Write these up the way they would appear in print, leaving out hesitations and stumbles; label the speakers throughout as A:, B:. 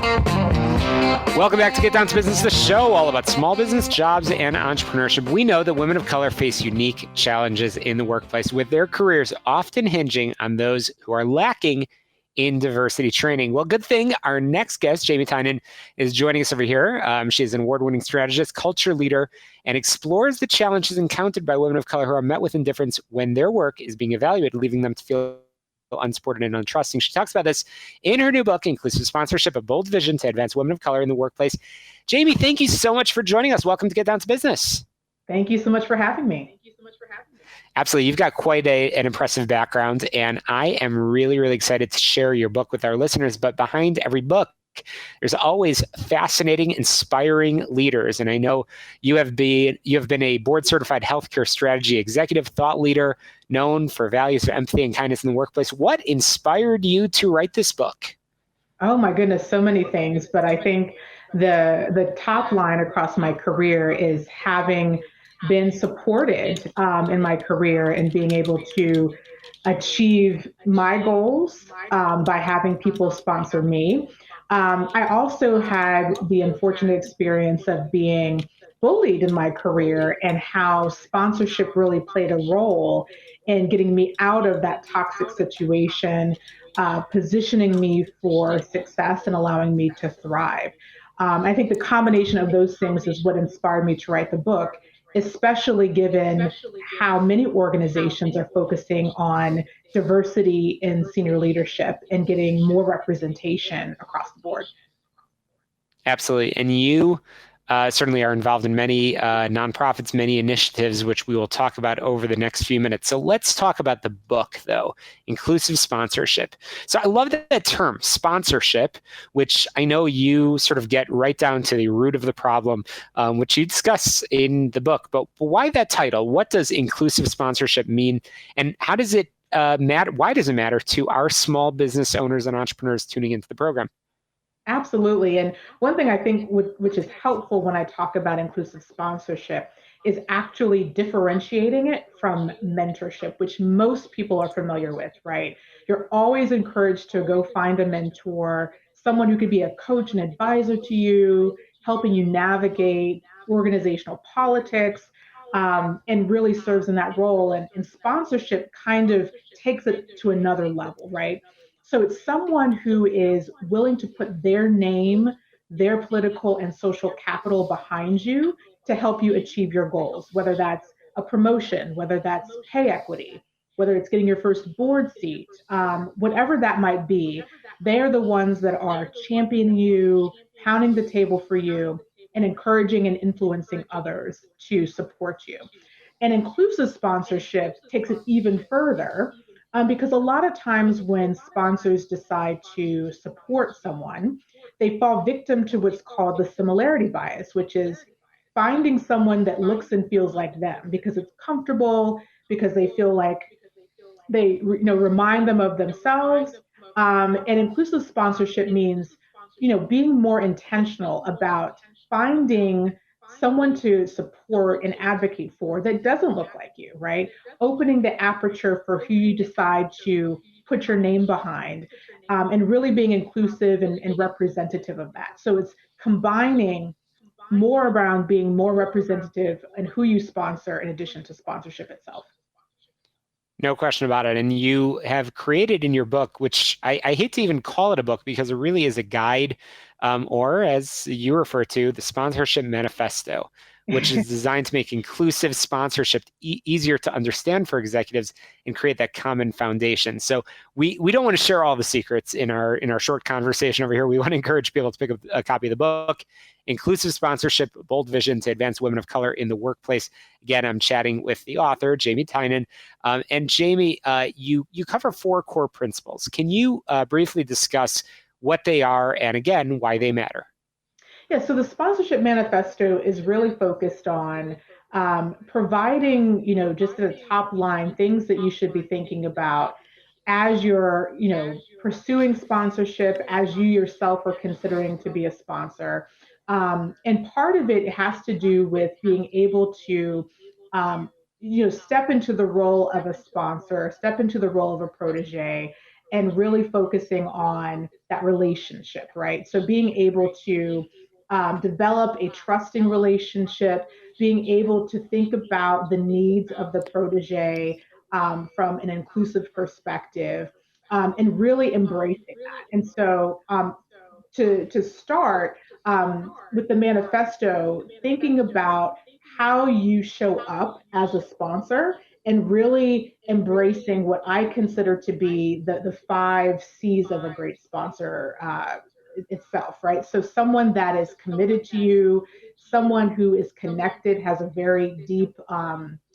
A: Welcome back to Get Down to Business, the show all about small business, jobs, and entrepreneurship. We know that women of color face unique challenges in the workplace, with their careers often hinging on those who are lacking in diversity training. Well, good thing our next guest, Jhaymee Tynan, is joining us over here. She is an award-winning strategist, culture leader, and explores the challenges encountered by women of color who are met with indifference when their work is being evaluated, leaving them to feel unsupported and untrusting. She talks about this in her new book, Inclusive Sponsorship, A Bold Vision to Advance Women of Color in the Workplace. Jhaymee, thank you so much for joining us. Welcome to Get Down to Business.
B: Thank you so much for having me.
A: Absolutely. You've got quite an impressive background, and I am really, really excited to share your book with our listeners. But behind every book, there's always fascinating, inspiring leaders. And I know you have been a board-certified healthcare strategy executive, thought leader, known for values of empathy and kindness in the workplace. What inspired you to write this book?
B: Oh my goodness, so many things. But I think the top line across my career is having been supported in my career and being able to achieve my goals by having people sponsor me. I also had the unfortunate experience of being bullied in my career and how sponsorship really played a role in getting me out of that toxic situation, positioning me for success and allowing me to thrive. I think the combination of those things is what inspired me to write the book, especially given how many organizations are focusing on diversity in senior leadership and getting more representation across the board.
A: Absolutely. And you certainly are involved in many nonprofits, many initiatives, which we will talk about over the next few minutes. So let's talk about the book, though, Inclusive Sponsorship. So I love that term, sponsorship, which I know you sort of get right down to the root of the problem, which you discuss in the book. But why that title? What does inclusive sponsorship mean? And how does it matter? Why does it matter to our small business owners and entrepreneurs tuning into the program?
B: Absolutely. And one thing I think which is helpful when I talk about inclusive sponsorship is actually differentiating it from mentorship, which most people are familiar with, right? You're always encouraged to go find a mentor, someone who could be a coach and advisor to you, helping you navigate organizational politics, and really serves in that role. And sponsorship kind of takes it to another level, right? So it's someone who is willing to put their name, their political and social capital behind you to help you achieve your goals, whether that's a promotion, whether that's pay equity, whether it's getting your first board seat, whatever that might be. They're the ones that are championing you, pounding the table for you, and encouraging and influencing others to support you. And inclusive sponsorship takes it even further, because a lot of times when sponsors decide to support someone, they fall victim to what's called the similarity bias, which is finding someone that looks and feels like them because it's comfortable, because they feel like they remind them of themselves. And inclusive sponsorship means being more intentional about finding someone to support and advocate for that doesn't look like you, right? Opening the aperture for who you decide to put your name behind, and really being inclusive and representative of that. So it's combining more around being more representative and who you sponsor in addition to sponsorship itself.
A: No question about it. And you have created in your book, which I hate to even call it a book because it really is a guide, or as you refer to, the sponsorship manifesto, which is designed to make inclusive sponsorship easier to understand for executives and create that common foundation. So we don't want to share all the secrets in our short conversation over here. We want to encourage people to pick up a copy of the book, Inclusive Sponsorship, Bold Vision to Advance Women of Color in the Workplace. Again, I'm chatting with the author, Jhaymee Tynan. And Jhaymee, you cover 4 core principles. Can you briefly discuss what they are and, again, why they matter?
B: Yeah, so the sponsorship manifesto is really focused on providing, just at the top line, things that you should be thinking about as you're, pursuing sponsorship, as you yourself are considering to be a sponsor. And part of it has to do with being able to, step into the role of a sponsor, step into the role of a protege, and really focusing on that relationship, right? So being able to develop a trusting relationship, being able to think about the needs of the protege from an inclusive perspective, and really embracing that. And so to start with the manifesto, thinking about how you show up as a sponsor and really embracing what I consider to be the 5 C's of a great sponsor itself, right? So someone that is committed to you, someone who is connected, has a very deep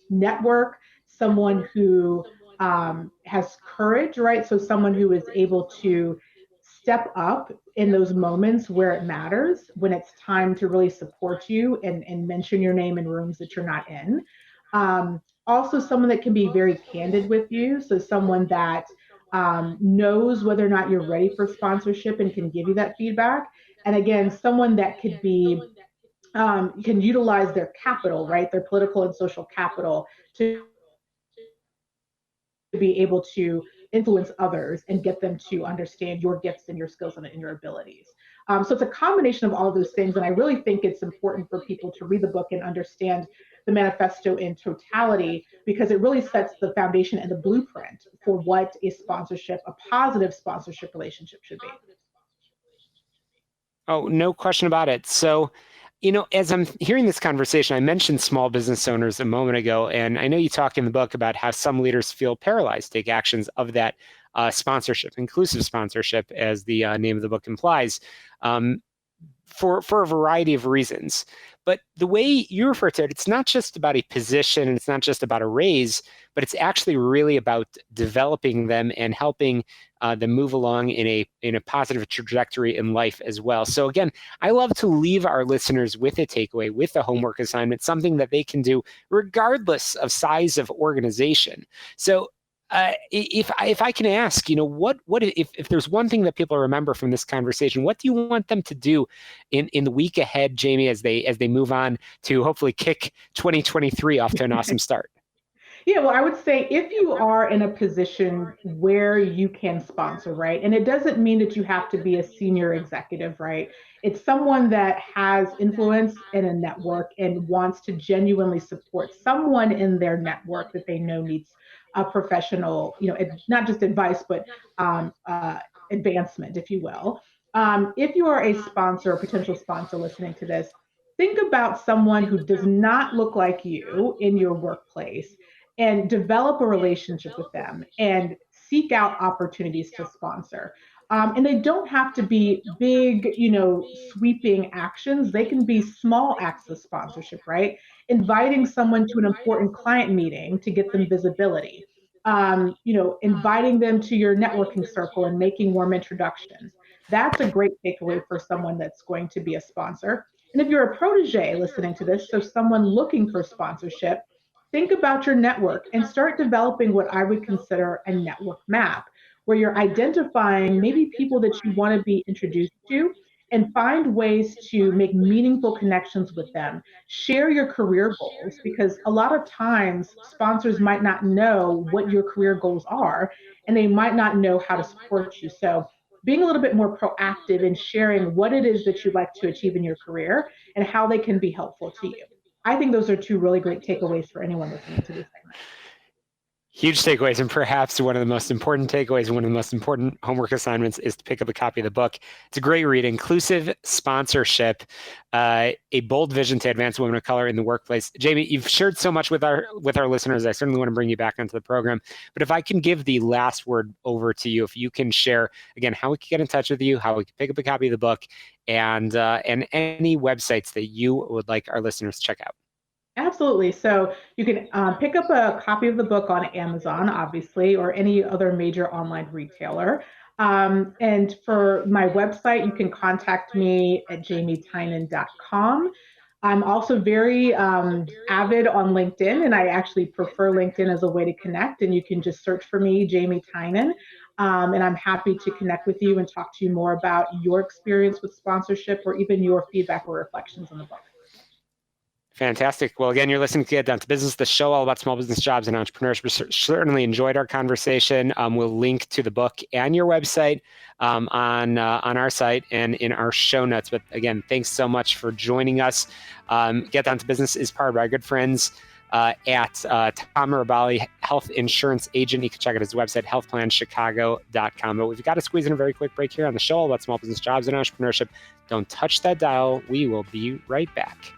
B: network, someone who has courage, right? So someone who is able to step up in those moments where it matters, when it's time to really support you and mention your name in rooms that you're not in. Also, someone that can be very candid with you. So, someone that knows whether or not you're ready for sponsorship and can give you that feedback. And again, someone that could be can utilize their capital, right? Their political and social capital to be able to influence others and get them to understand your gifts and your skills and your abilities. So it's a combination of all of those things. And I really think it's important for people to read the book and understand the manifesto in totality, because it really sets the foundation and the blueprint for what a sponsorship, a positive sponsorship relationship should be.
A: Oh, no question about it. So, as I'm hearing this conversation, I mentioned small business owners a moment ago, and I know you talk in the book about how some leaders feel paralyzed to take actions of that sponsorship, inclusive sponsorship, as the name of the book implies, for a variety of reasons. But the way you refer to it, it's not just about a position and it's not just about a raise, but it's actually really about developing them and helping them move along in a positive trajectory in life as well. So again, I love to leave our listeners with a takeaway, with a homework assignment, something that they can do regardless of size of organization. So if I can ask, what if there's one thing that people remember from this conversation, what do you want them to do in the week ahead, Jhaymee, as they move on to hopefully kick 2023 off to an awesome start?
B: Yeah, well, I would say if you are in a position where you can sponsor, right? And it doesn't mean that you have to be a senior executive, right? It's someone that has influence in a network and wants to genuinely support someone in their network that they know needs a professional, not just advice, but advancement, if you will. If you are a sponsor, a potential sponsor listening to this, think about someone who does not look like you in your workplace and develop a relationship with them and seek out opportunities to sponsor. And they don't have to be big, sweeping actions. They can be small acts of sponsorship, right? Inviting someone to an important client meeting to get them visibility. Inviting them to your networking circle and making warm introductions. That's a great takeaway for someone that's going to be a sponsor. And if you're a protege listening to this, so someone looking for sponsorship, think about your network and start developing what I would consider a network map, where you're identifying maybe people that you want to be introduced to and find ways to make meaningful connections with them. Share your career goals, because a lot of times sponsors might not know what your career goals are and they might not know how to support you. So being a little bit more proactive in sharing what it is that you'd like to achieve in your career and how they can be helpful to you. I think those are 2 really great takeaways for anyone listening to this segment.
A: Huge takeaways, and perhaps one of the most important takeaways and one of the most important homework assignments is to pick up a copy of the book. It's a great read, Inclusive Sponsorship, a bold vision to advance women of color in the workplace. Jhaymee, you've shared so much with our listeners. I certainly want to bring you back onto the program. But if I can give the last word over to you, if you can share, again, how we can get in touch with you, how we can pick up a copy of the book, and any websites that you would like our listeners to check out.
B: Absolutely. So you can pick up a copy of the book on Amazon, obviously, or any other major online retailer. And for my website, you can contact me at jhameetynan.com. I'm also very avid on LinkedIn, and I actually prefer LinkedIn as a way to connect. And you can just search for me, Jhaymee Tynan. And I'm happy to connect with you and talk to you more about your experience with sponsorship or even your feedback or reflections on the book.
A: Fantastic. Well, again, you're listening to Get Down to Business, the show all about small business, jobs, and entrepreneurship. We certainly enjoyed our conversation. We'll link to the book and your website on our site and in our show notes. But again, thanks so much for joining us. Get Down to Business is powered by our good friends at Tom Rabali, health insurance agent. You can check out his website, healthplanchicago.com. But we've got to squeeze in a very quick break here on the show all about small business, jobs, and entrepreneurship. Don't touch that dial. We will be right back.